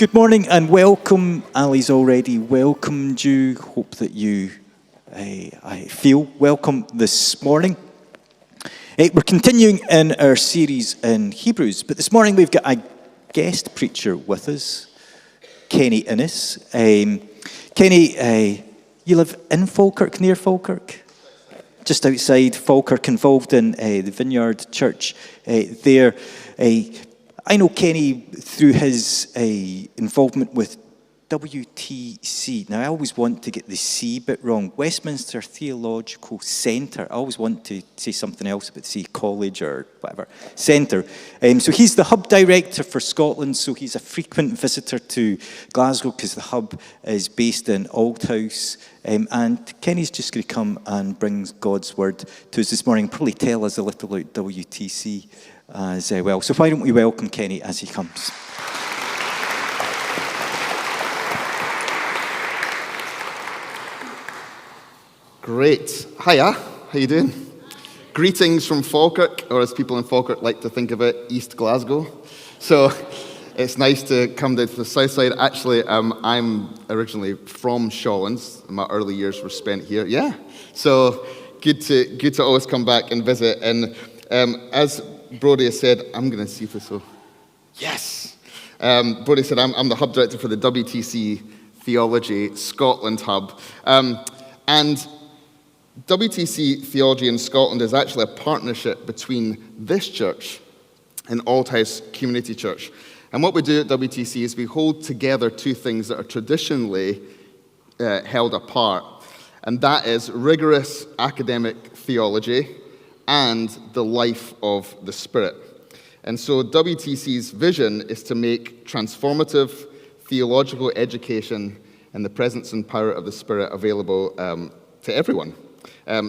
Good morning and welcome. Ali's already welcomed you. Hope that you I feel welcome this morning. We're continuing in our series in Hebrews, but this morning we've got a guest preacher with us, Kenny Innes. Kenny, you live in Falkirk, near Falkirk? Just outside Falkirk, involved in the Vineyard Church there. I know Kenny through his involvement with WTC. Now, I always want to get the C bit wrong. Westminster Theological Centre. I always want to say something else about, say, college or whatever. Centre. So he's the hub director for Scotland, so he's a frequent visitor to Glasgow because the hub is based in Althouse. And Kenny's just going to come and bring God's word to us this morning, probably tell us a little about WTC as well. So why don't we welcome Kenny as he comes. Great. Hiya. How you doing? Greetings from Falkirk, or as people in Falkirk like to think of it, East Glasgow. So it's nice to come down to the south side. Actually, I'm originally from Shawlands. My early years were spent here. Yeah. So good to always come back and visit. And as Brody has said, I'm going to see if this will. Yes. Brody said I'm the hub director for the WTC Theology Scotland hub. And WTC Theology in Scotland is actually a partnership between this church and Althouse Community Church. And what we do at WTC is we hold together two things that are traditionally held apart. And that is rigorous academic theology and the life of the Spirit. And so WTC's vision is to make transformative theological education and the presence and power of the Spirit available to everyone.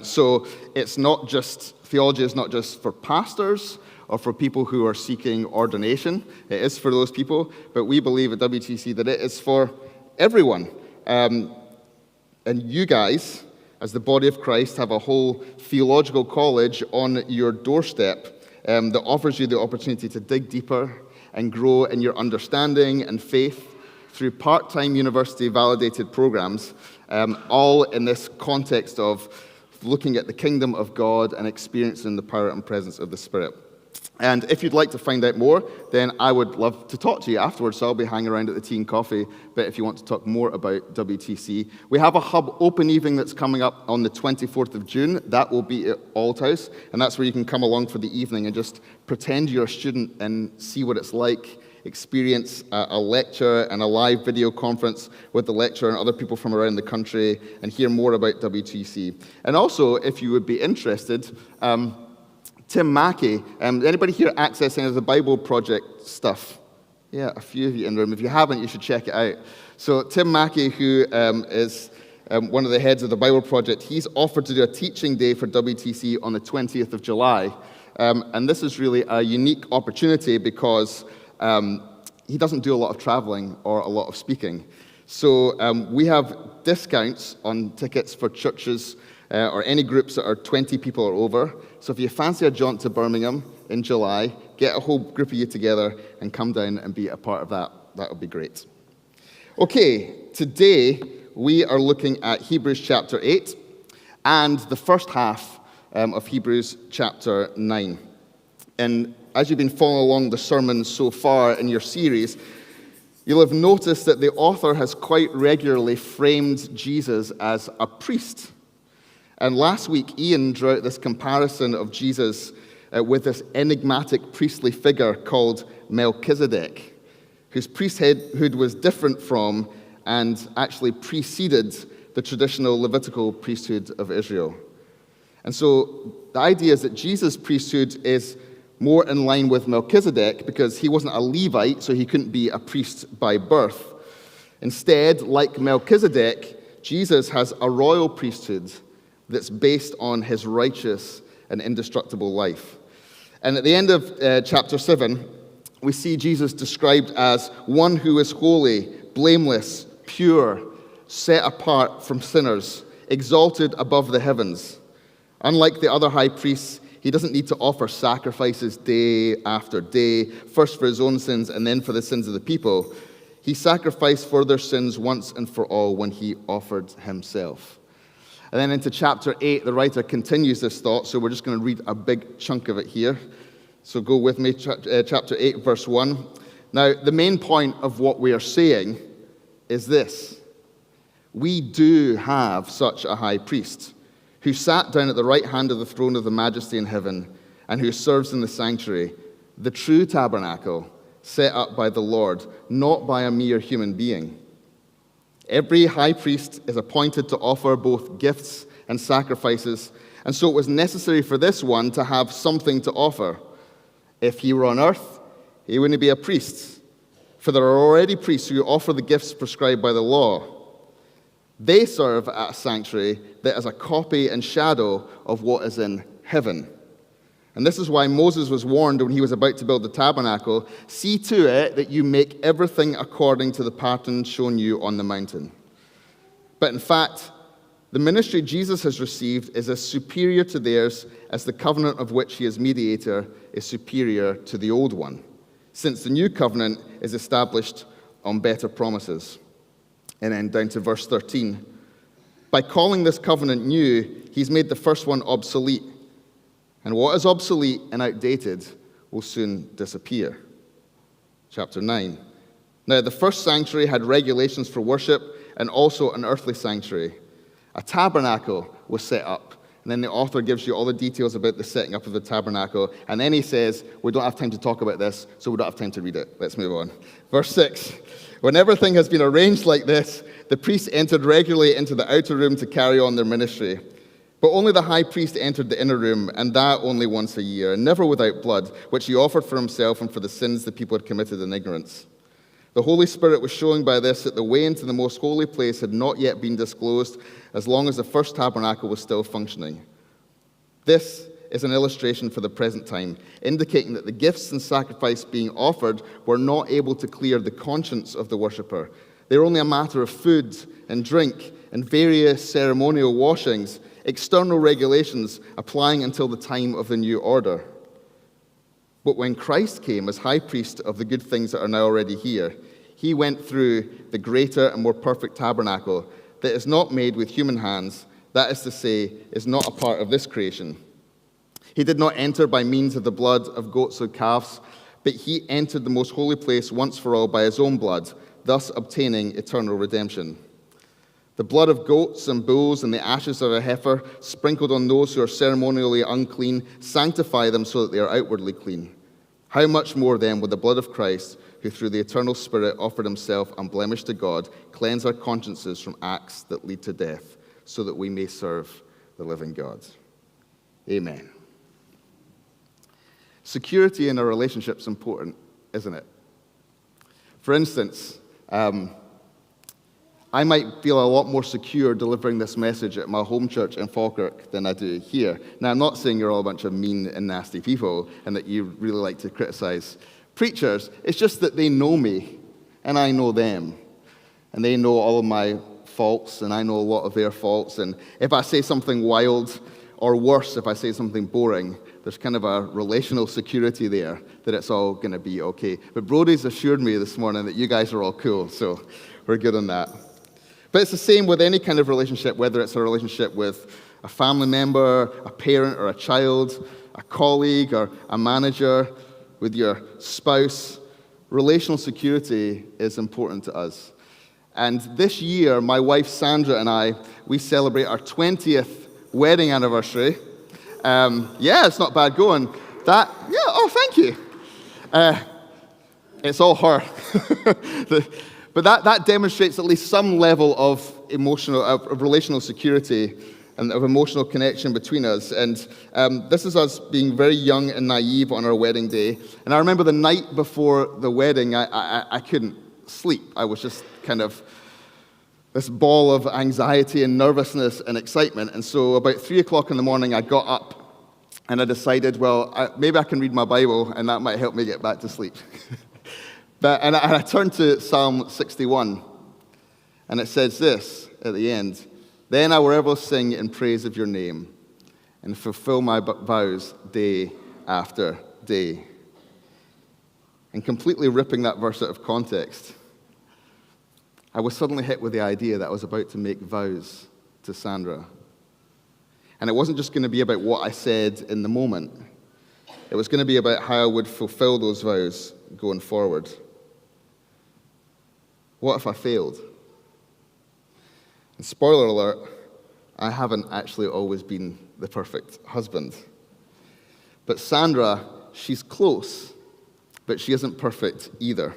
So it's not just, theology is not just for pastors or for people who are seeking ordination. It is for those people, but we believe at WTC that it is for everyone. And you guys, as the body of Christ, have a whole theological college on your doorstep that offers you the opportunity to dig deeper and grow in your understanding and faith through part-time university-validated programs, all in this context of looking at the kingdom of God and experiencing the power and presence of the Spirit. And if you'd like to find out more, then I would love to talk to you afterwards, so I'll be hanging around at the tea and coffee. But if you want to talk more about WTC, we have a hub open evening that's coming up on the 24th of June. That will be at Althouse, and that's where you can come along for the evening and just pretend you're a student and see what it's like, experience a lecture and a live video conference with the lecturer and other people from around the country and hear more about WTC. And also, if you would be interested, Tim Mackey, anybody here access any of the Bible Project stuff? Yeah, a few of you in the room. If you haven't, you should check it out. So Tim Mackey, who is one of the heads of the Bible Project, he's offered to do a teaching day for WTC on the 20th of July. And this is really a unique opportunity because he doesn't do a lot of traveling or a lot of speaking. So we have discounts on tickets for churches or any groups that are 20 people or over. So if you fancy a jaunt to Birmingham in July, get a whole group of you together and come down and be a part of that. That would be great. Okay, today we are looking at Hebrews chapter 8 and the first half of Hebrews chapter 9. And as you've been following along the sermons so far in your series, you'll have noticed that the author has quite regularly framed Jesus as a priest. And last week, Ian drew out this comparison of Jesus with this enigmatic priestly figure called Melchizedek, whose priesthood was different from and actually preceded the traditional Levitical priesthood of Israel. And so the idea is that Jesus' priesthood is more in line with Melchizedek because he wasn't a Levite, so he couldn't be a priest by birth. Instead, like Melchizedek, Jesus has a royal priesthood that's based on his righteous and indestructible life. And at the end of chapter 7, we see Jesus described as one who is holy, blameless, pure, set apart from sinners, exalted above the heavens. Unlike the other high priests, he doesn't need to offer sacrifices day after day, first for his own sins and then for the sins of the people. He sacrificed for their sins once and for all when he offered himself. And then into chapter 8, the writer continues this thought, so we're just going to read a big chunk of it here. So go with me, chapter 8, verse 1. Now, the main point of what we are saying is this. We do have such a high priest who sat down at the right hand of the throne of the majesty in heaven and who serves in the sanctuary, the true tabernacle set up by the Lord, not by a mere human being. Every high priest is appointed to offer both gifts and sacrifices, and so it was necessary for this one to have something to offer. If he were on earth, he wouldn't be a priest, for there are already priests who offer the gifts prescribed by the law. They serve at a sanctuary that is a copy and shadow of what is in heaven. And this is why Moses was warned when he was about to build the tabernacle, see to it that you make everything according to the pattern shown you on the mountain. But in fact, the ministry Jesus has received is as superior to theirs as the covenant of which he is mediator is superior to the old one, since the new covenant is established on better promises. And then down to verse 13. By calling this covenant new, he's made the first one obsolete. And what is obsolete and outdated will soon disappear. Chapter 9. Now, the first sanctuary had regulations for worship and also an earthly sanctuary. A tabernacle was set up. And then the author gives you all the details about the setting up of the tabernacle. And then he says, we don't have time to talk about this, so we don't have time to read it. Let's move on. Verse 6. When everything has been arranged like this, the priests entered regularly into the outer room to carry on their ministry. But only the high priest entered the inner room, and that only once a year, and never without blood, which he offered for himself and for the sins the people had committed in ignorance. The Holy Spirit was showing by this that the way into the most holy place had not yet been disclosed as long as the first tabernacle was still functioning. This is an illustration for the present time, indicating that the gifts and sacrifice being offered were not able to clear the conscience of the worshipper. They were only a matter of food and drink and various ceremonial washings, external regulations applying until the time of the new order. But when Christ came as high priest of the good things that are now already here, he went through the greater and more perfect tabernacle that is not made with human hands, that is to say, is not a part of this creation. He did not enter by means of the blood of goats or calves, but he entered the most holy place once for all by his own blood, thus obtaining eternal redemption. The blood of goats and bulls and the ashes of a heifer sprinkled on those who are ceremonially unclean sanctify them so that they are outwardly clean. How much more then will the blood of Christ, who through the eternal Spirit offered himself unblemished to God, cleanse our consciences from acts that lead to death, so that we may serve the living God. Amen. Security in a relationship is important, isn't it? For instance, I might feel a lot more secure delivering this message at my home church in Falkirk than I do here. Now, I'm not saying you're all a bunch of mean and nasty people and that you really like to criticize preachers. It's just that they know me and I know them. And they know all of my faults and I know a lot of their faults. And if I say something wild, or worse, if I say something boring, there's kind of a relational security there that it's all going to be okay. But Brody's assured me this morning that you guys are all cool, so we're good on that. But it's the same with any kind of relationship, whether it's a relationship with a family member, a parent or a child, a colleague or a manager, with your spouse. Relational security is important to us. And this year, my wife Sandra and I, we celebrate our 20th wedding anniversary. It's not bad going. Thank you. It's all her. But that demonstrates at least some level of relational security and of emotional connection between us. And this is us being very young and naive on our wedding day. And I remember the night before the wedding, I couldn't sleep. I was just kind of this ball of anxiety and nervousness and excitement. And so about 3 o'clock in the morning, I got up and I decided, maybe I can read my Bible and that might help me get back to sleep. And I turned to Psalm 61, and it says this at the end: "Then I will ever sing in praise of your name and fulfill my vows day after day." And completely ripping that verse out of context, I was suddenly hit with the idea that I was about to make vows to Sandra. And it wasn't just going to be about what I said in the moment. It was going to be about how I would fulfill those vows going forward. What if I failed? And spoiler alert, I haven't actually always been the perfect husband. But Sandra, she's close, but she isn't perfect either.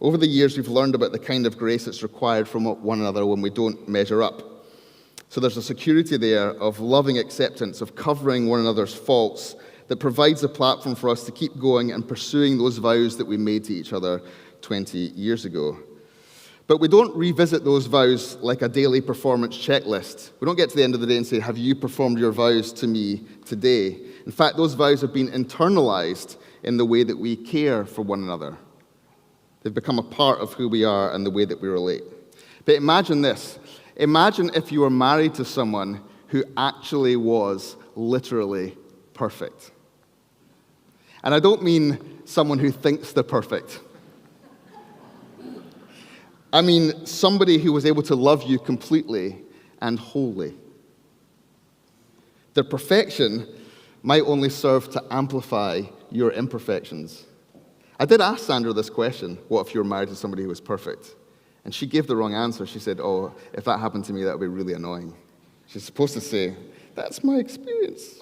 Over the years, we've learned about the kind of grace that's required from one another when we don't measure up. So there's a security there of loving acceptance, of covering one another's faults, that provides a platform for us to keep going and pursuing those vows that we made to each other 20 years ago. But we don't revisit those vows like a daily performance checklist. We don't get to the end of the day and say, have you performed your vows to me today? In fact, those vows have been internalized in the way that we care for one another. They've become a part of who we are and the way that we relate. But imagine this. Imagine if you were married to someone who actually was literally perfect. And I don't mean someone who thinks they're perfect. I mean somebody who was able to love you completely and wholly. Their perfection might only serve to amplify your imperfections. I did ask Sandra this question, what if you were married to somebody who was perfect? And she gave the wrong answer. She said, oh, if that happened to me, that would be really annoying. She's supposed to say, that's my experience.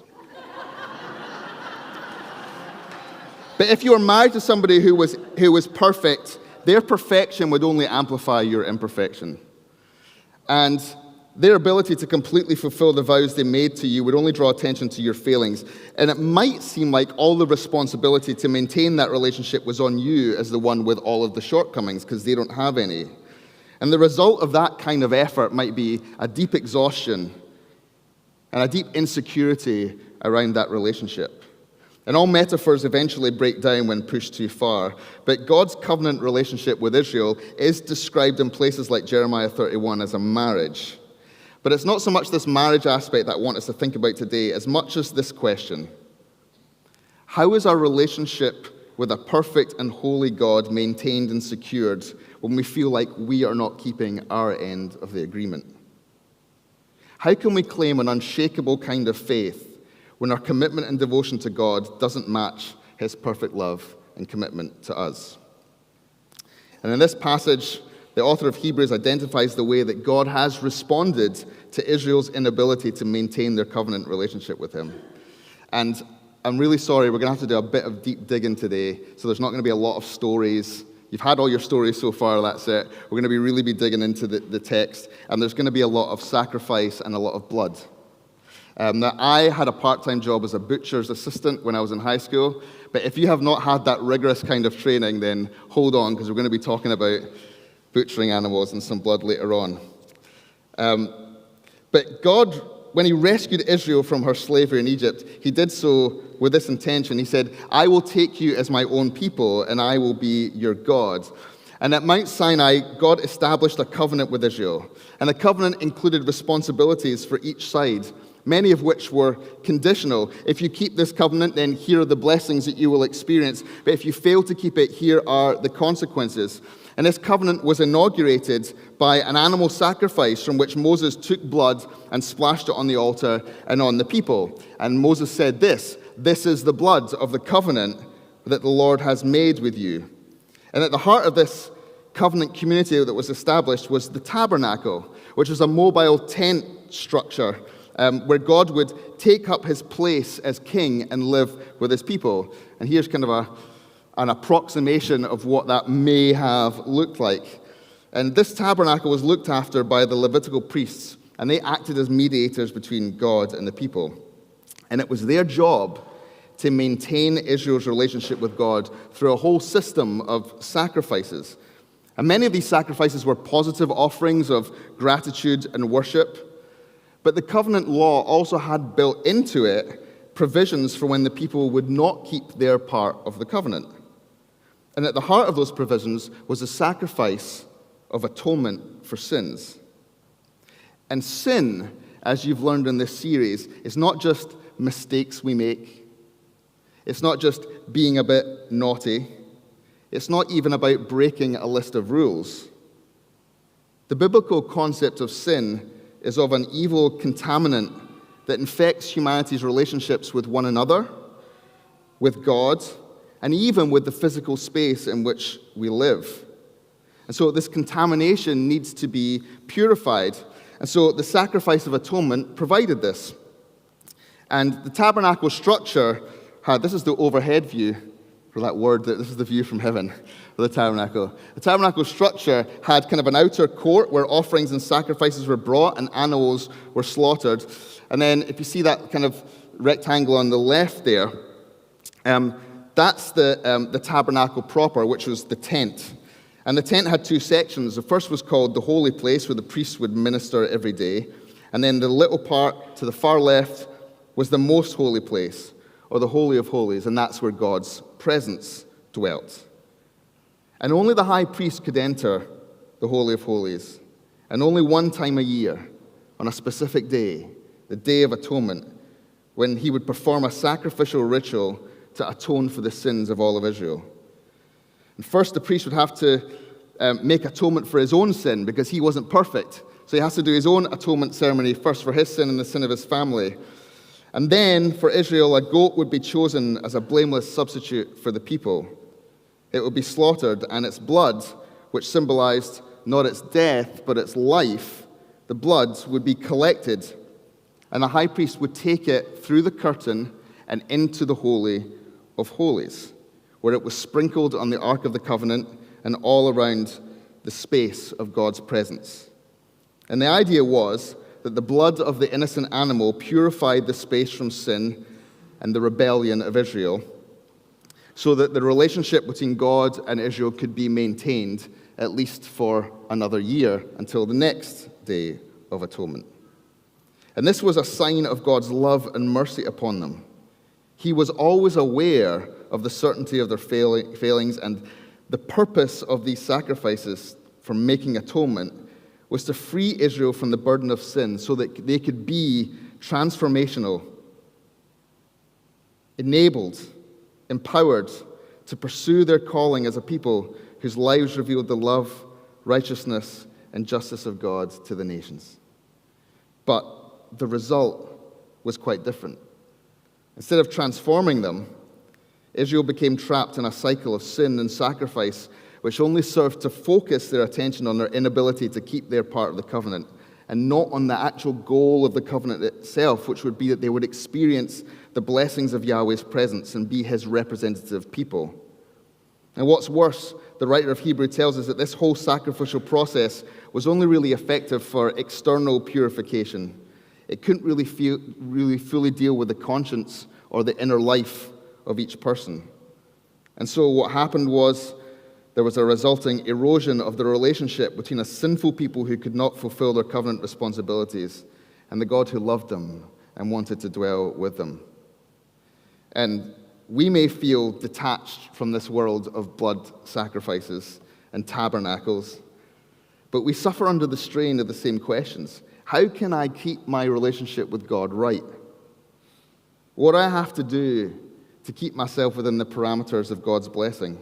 But if you were married to somebody who was perfect, their perfection would only amplify your imperfection. And their ability to completely fulfill the vows they made to you would only draw attention to your failings. And it might seem like all the responsibility to maintain that relationship was on you as the one with all of the shortcomings, because they don't have any. And the result of that kind of effort might be a deep exhaustion and a deep insecurity around that relationship. And all metaphors eventually break down when pushed too far. But God's covenant relationship with Israel is described in places like Jeremiah 31 as a marriage. But it's not so much this marriage aspect that I want us to think about today, as much as this question. How is our relationship with a perfect and holy God maintained and secured when we feel like we are not keeping our end of the agreement? How can we claim an unshakable kind of faith when our commitment and devotion to God doesn't match his perfect love and commitment to us? And in this passage, the author of Hebrews identifies the way that God has responded to Israel's inability to maintain their covenant relationship with him. And I'm really sorry, we're going to have to do a bit of deep digging today, so there's not going to be a lot of stories. You've had all your stories so far, that's it. We're going to really be digging into the text, and there's going to be a lot of sacrifice and a lot of blood. Now, I had a part-time job as a butcher's assistant when I was in high school, but if you have not had that rigorous kind of training, then hold on, because we're going to be talking about butchering animals and some blood later on. But God, when he rescued Israel from her slavery in Egypt, he did so with this intention. He said, I will take you as my own people, and I will be your God. And at Mount Sinai, God established a covenant with Israel. And the covenant included responsibilities for each side, many of which were conditional. If you keep this covenant, then here are the blessings that you will experience. But if you fail to keep it, here are the consequences. And this covenant was inaugurated by an animal sacrifice from which Moses took blood and splashed it on the altar and on the people. And Moses said this is the blood of the covenant that the Lord has made with you. And at the heart of this covenant community that was established was the tabernacle, which was a mobile tent structure where God would take up his place as king and live with his people. And here's kind of an approximation of what that may have looked like. And this tabernacle was looked after by the Levitical priests, and they acted as mediators between God and the people. And it was their job to maintain Israel's relationship with God through a whole system of sacrifices. And many of these sacrifices were positive offerings of gratitude and worship. But the covenant law also had built into it provisions for when the people would not keep their part of the covenant. And at the heart of those provisions was a sacrifice of atonement for sins. And sin, as you've learned in this series, is not just mistakes we make. It's not just being a bit naughty. It's not even about breaking a list of rules. The biblical concept of sin is of an evil contaminant that infects humanity's relationships with one another, with God, and even with the physical space in which we live. And so this contamination needs to be purified. And so the sacrifice of atonement provided this. And the tabernacle structure had, this is the overhead view for that word, this is the view from heaven of the tabernacle. The tabernacle structure had kind of an outer court where offerings and sacrifices were brought and animals were slaughtered. And then if you see that kind of rectangle on the left there, that's the tabernacle proper, which was the tent. And the tent had two sections. The first was called the holy place, where the priests would minister every day. And then the little part to the far left was the most holy place, or the Holy of Holies, and that's where God's presence dwelt. And only the high priest could enter the Holy of Holies, and only one time a year, on a specific day, the Day of Atonement, when he would perform a sacrificial ritual to atone for the sins of all of Israel. And first, the priest would have to make atonement for his own sin, because he wasn't perfect. So he has to do his own atonement ceremony first for his sin and the sin of his family. And then, for Israel, a goat would be chosen as a blameless substitute for the people. It would be slaughtered, and its blood, which symbolized not its death, but its life, the blood would be collected, and the high priest would take it through the curtain and into the Holy of Holies, where it was sprinkled on the Ark of the Covenant and all around the space of God's presence. And the idea was that the blood of the innocent animal purified the space from sin and the rebellion of Israel, so that the relationship between God and Israel could be maintained at least for another year until the next Day of Atonement. And this was a sign of God's love and mercy upon them. He was always aware of the certainty of their failings, and the purpose of these sacrifices for making atonement was to free Israel from the burden of sin so that they could be transformational, enabled, empowered to pursue their calling as a people whose lives revealed the love, righteousness, and justice of God to the nations. But the result was quite different. Instead of transforming them, Israel became trapped in a cycle of sin and sacrifice, which only served to focus their attention on their inability to keep their part of the covenant, and not on the actual goal of the covenant itself, which would be that they would experience the blessings of Yahweh's presence and be his representative people. And what's worse, the writer of Hebrew tells us that this whole sacrificial process was only really effective for external purification. It couldn't really fully deal with the conscience or the inner life of each person. And so what happened was there was a resulting erosion of the relationship between a sinful people who could not fulfill their covenant responsibilities and the God who loved them and wanted to dwell with them. And we may feel detached from this world of blood sacrifices and tabernacles, but we suffer under the strain of the same questions. How can I keep my relationship with God right? What do I have to do to keep myself within the parameters of God's blessing?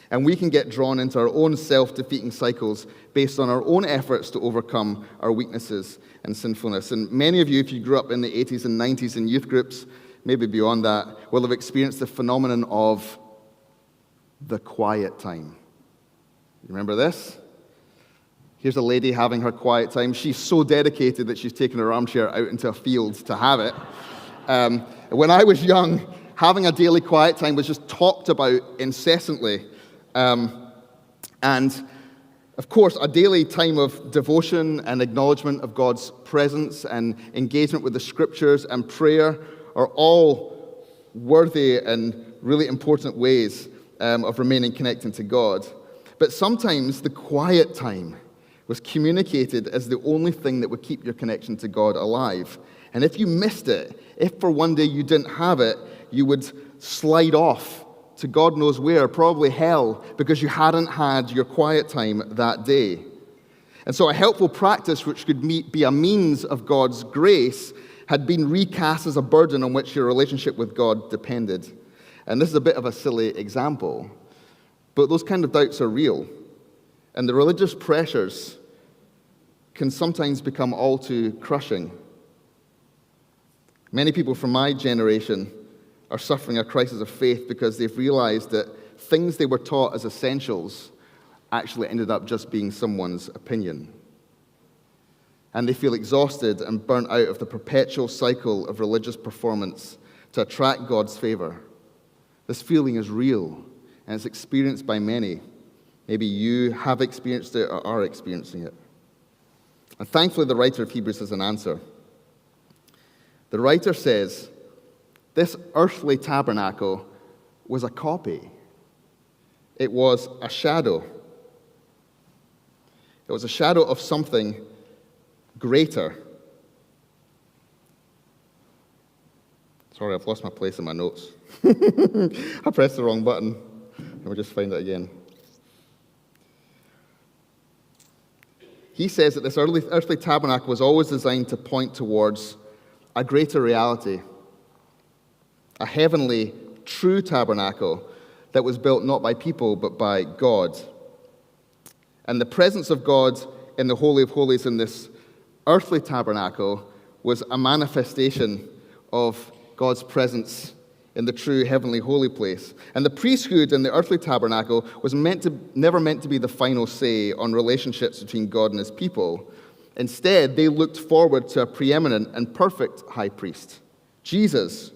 And we can get drawn into our own self-defeating cycles based on our own efforts to overcome our weaknesses and sinfulness. And many of you, if you grew up in the 80s and 90s in youth groups, maybe beyond that, will have experienced the phenomenon of the quiet time. You remember this? Here's a lady having her quiet time. She's so dedicated that she's taken her armchair out into a field to have it. When I was young, having a daily quiet time was just talked about incessantly. And, of course, a daily time of devotion and acknowledgement of God's presence and engagement with the Scriptures and prayer are all worthy and really important ways of remaining connected to God. But sometimes the quiet time was communicated as the only thing that would keep your connection to God alive. And if you missed it, if for one day you didn't have it, you would slide off to God knows where, probably hell, because you hadn't had your quiet time that day. And so a helpful practice which could be a means of God's grace had been recast as a burden on which your relationship with God depended. And this is a bit of a silly example, But those kind of doubts are real, and the religious pressures can sometimes become all too crushing. Many people from my generation are suffering a crisis of faith because they've realized that things they were taught as essentials actually ended up just being someone's opinion. And they feel exhausted and burnt out of the perpetual cycle of religious performance to attract God's favor. This feeling is real, and it's experienced by many. Maybe you have experienced it or are experiencing it. And thankfully, the writer of Hebrews has an answer. The writer says, this earthly tabernacle was a copy. It was a shadow. It was a shadow of something greater. Sorry, I've lost my place in my notes. I pressed the wrong button. Let me just find it again. He says that this earthly tabernacle was always designed to point towards a greater reality, a heavenly, true tabernacle that was built not by people, but by God. And the presence of God in the Holy of Holies in this earthly tabernacle was a manifestation of God's presence in the true heavenly holy place. And the priesthood in the earthly tabernacle was never meant to be the final say on relationships between God and his people. Instead, they looked forward to a preeminent and perfect high priest, Jesus,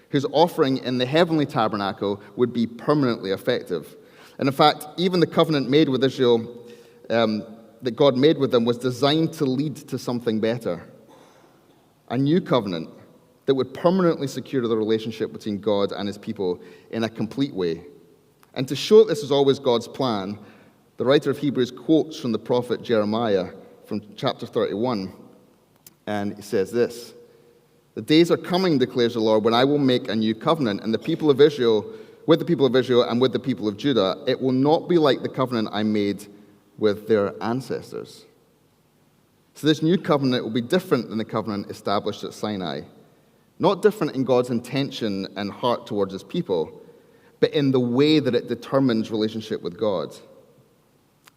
whose offering in the heavenly tabernacle would be permanently effective. And in fact, even the covenant made with Israel, that God made with them, was designed to lead to something better. A new covenant that would permanently secure the relationship between God and his people in a complete way. And to show that this is always God's plan, the writer of Hebrews quotes from the prophet Jeremiah from chapter 31, and he says this, "The days are coming, declares the Lord, when I will make a new covenant, and with the people of Israel and with the people of Judah. It will not be like the covenant I made with their ancestors." So this new covenant will be different than the covenant established at Sinai. Not different in God's intention and heart towards his people, but in the way that it determines relationship with God.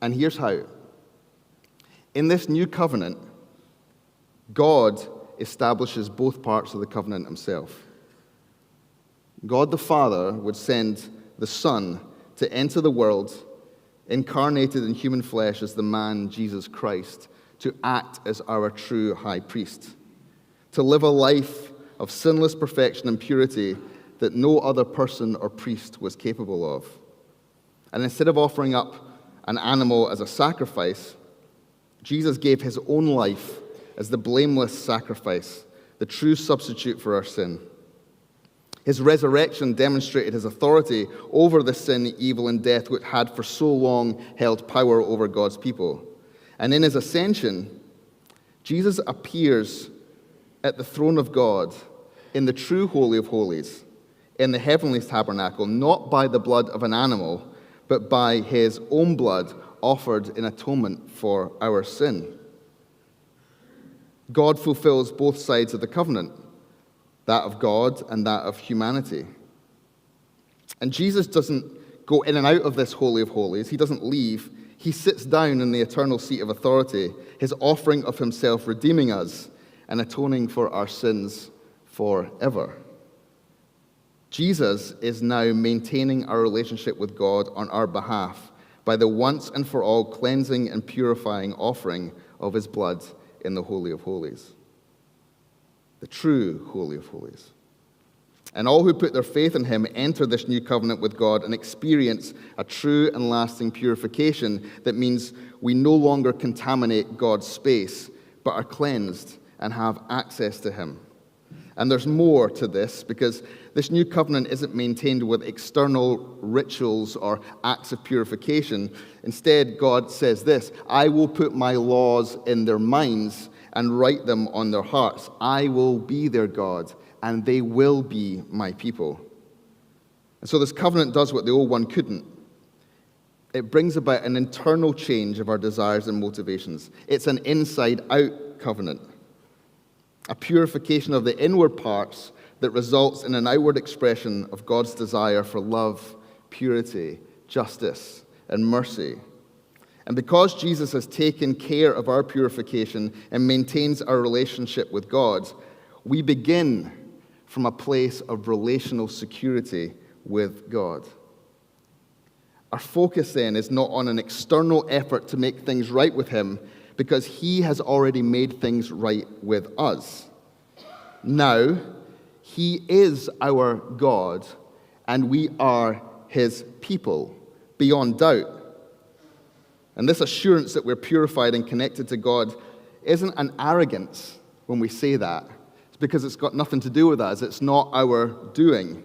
And here's how. In this new covenant, God establishes both parts of the covenant himself. God the Father would send the Son to enter the world, incarnated in human flesh as the man Jesus Christ, to act as our true high priest, to live a life of sinless perfection and purity that no other person or priest was capable of. And instead of offering up an animal as a sacrifice, Jesus gave his own life as the blameless sacrifice, the true substitute for our sin. His resurrection demonstrated his authority over the sin, evil, and death which had for so long held power over God's people. And in his ascension, Jesus appears at the throne of God in the true Holy of Holies, in the heavenly tabernacle, not by the blood of an animal, but by his own blood offered in atonement for our sin. God fulfills both sides of the covenant, that of God and that of humanity. And Jesus doesn't go in and out of this Holy of Holies. He doesn't leave. He sits down in the eternal seat of authority, his offering of himself redeeming us and atoning for our sins forever. Jesus is now maintaining our relationship with God on our behalf by the once and for all cleansing and purifying offering of his blood in the Holy of Holies, the true Holy of Holies. And all who put their faith in him enter this new covenant with God and experience a true and lasting purification that means we no longer contaminate God's space, but are cleansed and have access to him. And there's more to this, because this new covenant isn't maintained with external rituals or acts of purification. Instead, God says this, "I will put my laws in their minds and write them on their hearts. I will be their God, and they will be my people." And so this covenant does what the old one couldn't. It brings about an internal change of our desires and motivations. It's an inside-out covenant, a purification of the inward parts that results in an outward expression of God's desire for love, purity, justice, and mercy. And because Jesus has taken care of our purification and maintains our relationship with God, we begin from a place of relational security with God. Our focus then is not on an external effort to make things right with him, because he has already made things right with us. Now, he is our God, and we are his people, beyond doubt. And this assurance that we're purified and connected to God isn't an arrogance when we say that. It's because it's got nothing to do with us. It's not our doing.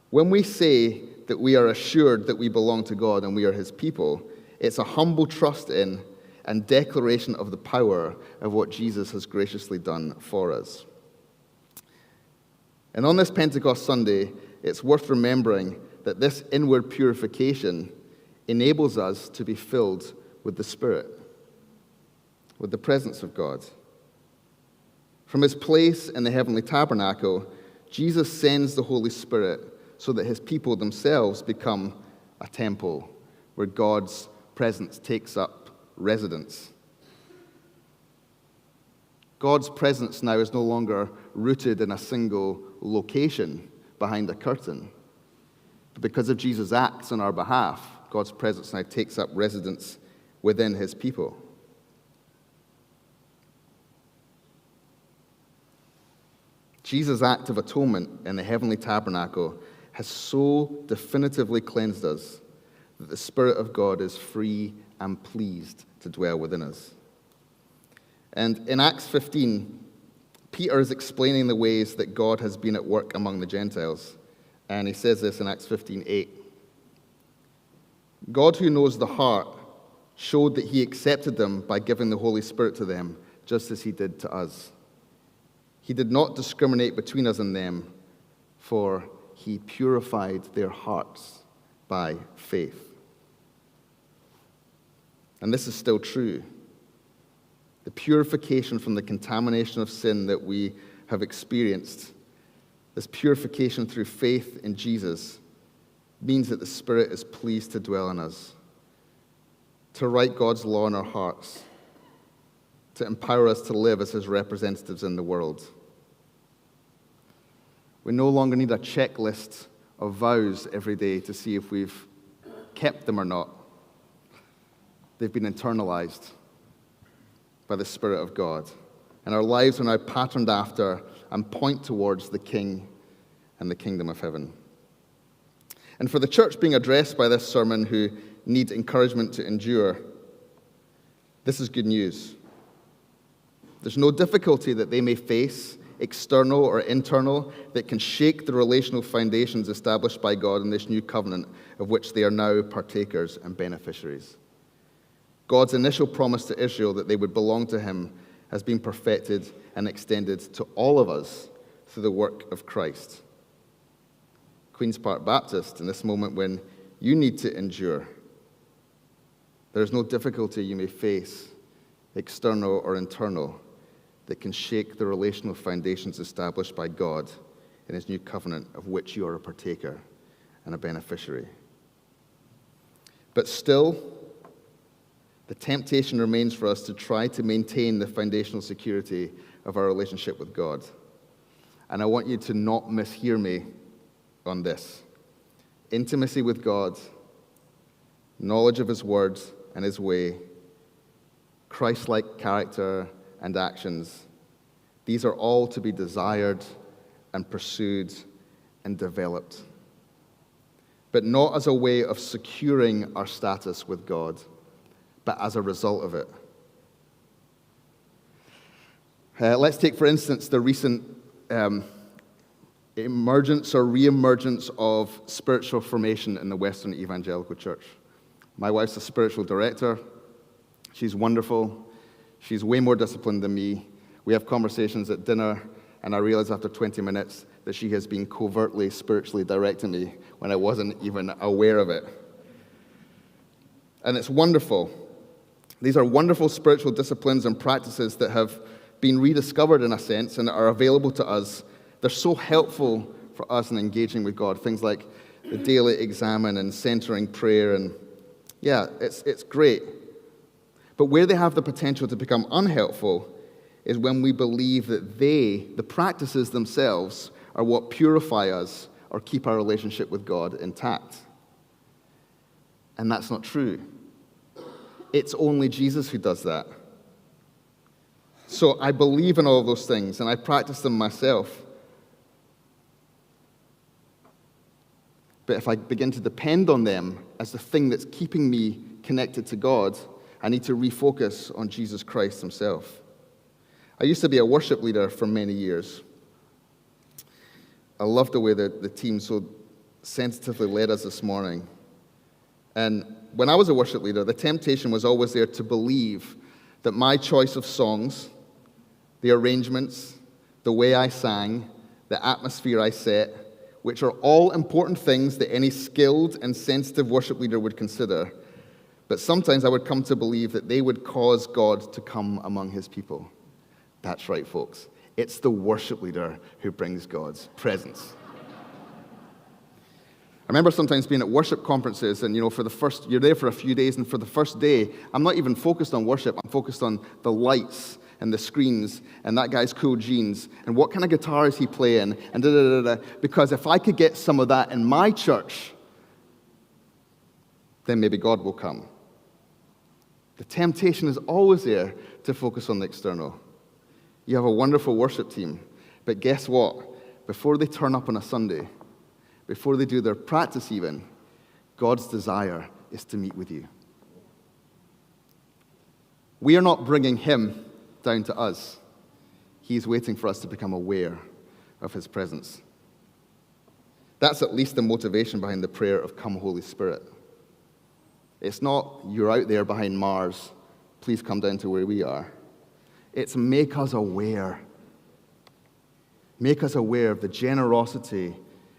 When we say that we are assured that we belong to God and we are his people, it's a humble trust in and declaration of the power of what Jesus has graciously done for us. And on this Pentecost Sunday, it's worth remembering that this inward purification enables us to be filled with the Spirit, with the presence of God. From his place in the heavenly tabernacle, Jesus sends the Holy Spirit so that his people themselves become a temple where God's presence takes up residence. God's presence now is no longer rooted in a single location behind a curtain. But because of Jesus' acts on our behalf, God's presence now takes up residence within his people. Jesus' act of atonement in the heavenly tabernacle has so definitively cleansed us that the Spirit of God is free and pleased to dwell within us. And in Acts 15, Peter is explaining the ways that God has been at work among the Gentiles. And he says this in Acts 15:8. God, who knows the heart, showed that he accepted them by giving the Holy Spirit to them, just as he did to us. He did not discriminate between us and them, for he purified their hearts by faith. And this is still true. The purification from the contamination of sin that we have experienced, this purification through faith in Jesus, means that the Spirit is pleased to dwell in us, to write God's law in our hearts, to empower us to live as his representatives in the world. We no longer need a checklist of vows every day to see if we've kept them or not. They've been internalized by the Spirit of God. And our lives are now patterned after and point towards the King and the kingdom of heaven. And for the church being addressed by this sermon who need encouragement to endure, this is good news. There's no difficulty that they may face, external or internal, that can shake the relational foundations established by God in this new covenant of which they are now partakers and beneficiaries. God's initial promise to Israel that they would belong to him has been perfected and extended to all of us through the work of Christ. Queen's Park Baptist, in this moment when you need to endure, there is no difficulty you may face, external or internal, that can shake the relational foundations established by God in his new covenant of which you are a partaker and a beneficiary. But still, the temptation remains for us to try to maintain the foundational security of our relationship with God. And I want you to not mishear me on this. Intimacy with God, knowledge of his words and his way, Christ-like character and actions, these are all to be desired and pursued and developed, but not as a way of securing our status with God, but as a result of it. Let's take, for instance, the recent emergence or re-emergence of spiritual formation in the Western Evangelical Church. My wife's a spiritual director. She's wonderful. She's way more disciplined than me. We have conversations at dinner, and I realize after 20 minutes that she has been covertly spiritually directing me when I wasn't even aware of it. And it's wonderful. These are wonderful spiritual disciplines and practices that have been rediscovered in a sense and are available to us. They're so helpful for us in engaging with God. Things like the daily examine and centering prayer. And yeah, it's great. But where they have the potential to become unhelpful is when we believe that the practices themselves, are what purify us or keep our relationship with God intact. And that's not true. It's only Jesus who does that. So I believe in all those things, and I practice them myself. But if I begin to depend on them as the thing that's keeping me connected to God, I need to refocus on Jesus Christ himself. I used to be a worship leader for many years. I love the way that the team so sensitively led us this morning. And when I was a worship leader, the temptation was always there to believe that my choice of songs, the arrangements, the way I sang, the atmosphere I set, which are all important things that any skilled and sensitive worship leader would consider, but sometimes I would come to believe that they would cause God to come among his people. That's right, folks. It's the worship leader who brings God's presence. I remember sometimes being at worship conferences, and you're there for a few days, and for the first day, I'm not even focused on worship. I'm focused on the lights and the screens and that guy's cool jeans and what kind of guitar is he playing and da-da-da-da. Because if I could get some of that in my church, then maybe God will come. The temptation is always there to focus on the external. You have a wonderful worship team, but guess what? Before they turn up on a Sunday, before they do their practice even, God's desire is to meet with you. We are not bringing him down to us. He's waiting for us to become aware of his presence. That's at least the motivation behind the prayer of "Come, Holy Spirit." It's not, "You're out there behind Mars, please come down to where we are." It's make us aware. Make us aware of the generosity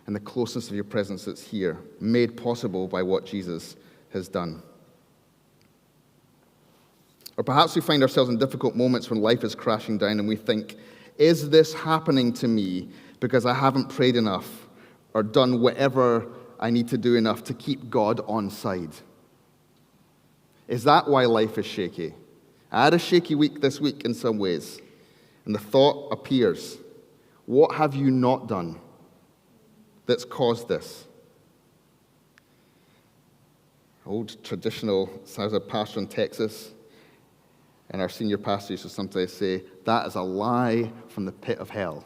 and the closeness of your presence that's here, made possible by what Jesus has done. Or perhaps we find ourselves in difficult moments when life is crashing down and we think, is this happening to me because I haven't prayed enough or done whatever I need to do enough to keep God on side? Is that why life is shaky? I had a shaky week this week in some ways, and the thought appears, what have you not done that's caused this? Old traditional, so I was a pastor in Texas, and our senior pastor used to sometimes say, that is a lie from the pit of hell.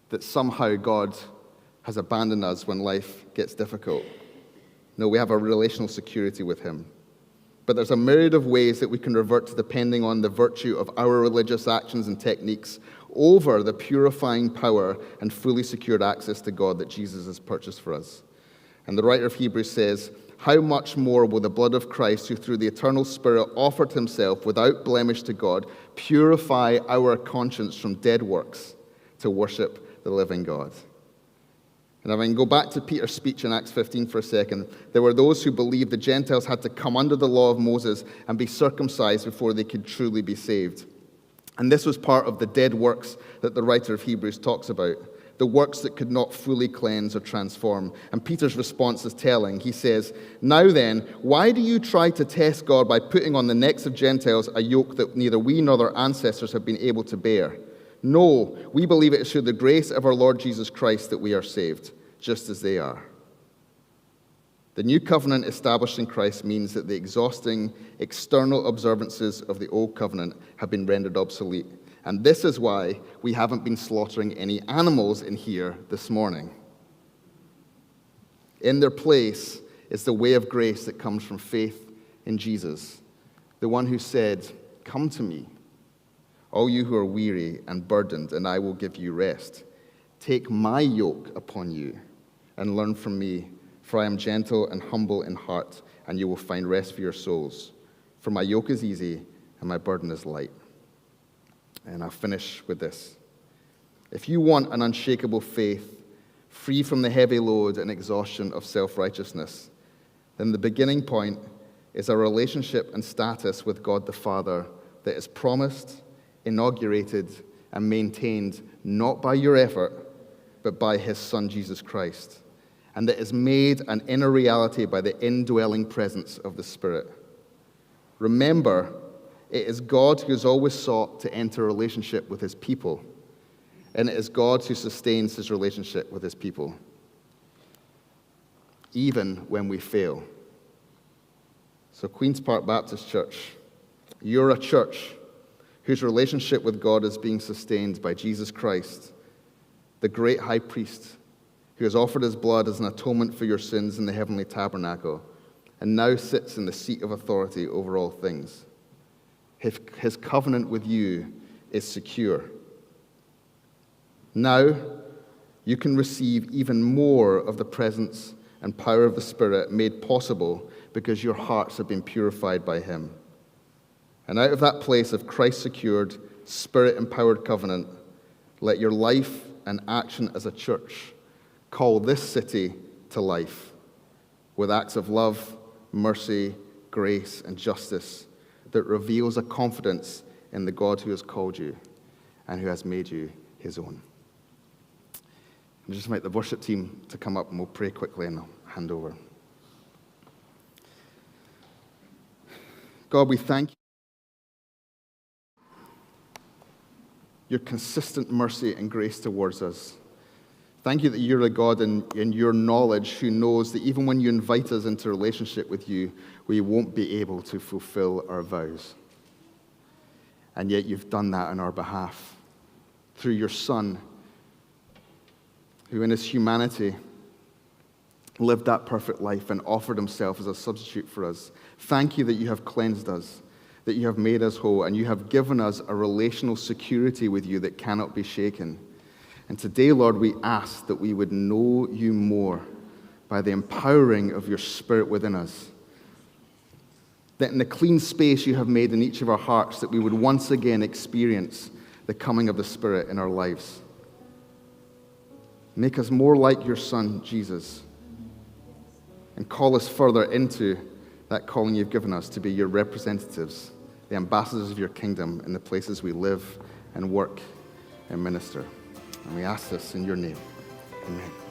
That somehow God has abandoned us when life gets difficult. No, we have a relational security with him. But there's a myriad of ways that we can revert to depending on the virtue of our religious actions and techniques over the purifying power and fully secured access to God that Jesus has purchased for us. And the writer of Hebrews says, how much more will the blood of Christ, who through the eternal Spirit offered himself without blemish to God, purify our conscience from dead works to worship the living God? And if I can go back to Peter's speech in Acts 15 for a second, there were those who believed the Gentiles had to come under the law of Moses and be circumcised before they could truly be saved. And this was part of the dead works that the writer of Hebrews talks about, the works that could not fully cleanse or transform. And Peter's response is telling. He says, now then, why do you try to test God by putting on the necks of Gentiles a yoke that neither we nor our ancestors have been able to bear? No, we believe it is through the grace of our Lord Jesus Christ that we are saved, just as they are. The new covenant established in Christ means that the exhausting external observances of the old covenant have been rendered obsolete. And this is why we haven't been slaughtering any animals in here this morning. In their place is the way of grace that comes from faith in Jesus, the one who said, come to me, all you who are weary and burdened, and I will give you rest. Take my yoke upon you and learn from me, for I am gentle and humble in heart, and you will find rest for your souls. For my yoke is easy and my burden is light. And I'll finish with this. If you want an unshakable faith, free from the heavy load and exhaustion of self-righteousness, then the beginning point is a relationship and status with God the Father that is promised, inaugurated, and maintained not by your effort, but by his Son, Jesus Christ, and that is made an inner reality by the indwelling presence of the Spirit. Remember, it is God who has always sought to enter a relationship with his people, and it is God who sustains his relationship with his people, even when we fail. So Queen's Park Baptist Church, you're a church whose relationship with God is being sustained by Jesus Christ, the great high priest, who has offered his blood as an atonement for your sins in the heavenly tabernacle, and now sits in the seat of authority over all things. His covenant with you is secure. Now, you can receive even more of the presence and power of the Spirit made possible because your hearts have been purified by him. And out of that place of Christ-secured, Spirit-empowered covenant, let your life and action as a church call this city to life with acts of love, mercy, grace, and justice that reveals a confidence in the God who has called you and who has made you his own. I'll just invite the worship team to come up and we'll pray quickly and I'll hand over. God, we thank you for your consistent mercy and grace towards us. Thank you that you're a God in your knowledge who knows that even when you invite us into relationship with you, we won't be able to fulfill our vows. And yet you've done that on our behalf through your Son, who in his humanity lived that perfect life and offered himself as a substitute for us. Thank you that you have cleansed us, that you have made us whole, and you have given us a relational security with you that cannot be shaken. And today, Lord, we ask that we would know you more by the empowering of your Spirit within us. That in the clean space you have made in each of our hearts, that we would once again experience the coming of the Spirit in our lives. Make us more like your Son, Jesus, and call us further into that calling you've given us to be your representatives, the ambassadors of your kingdom in the places we live and work and minister. And we ask this in your name. Amen.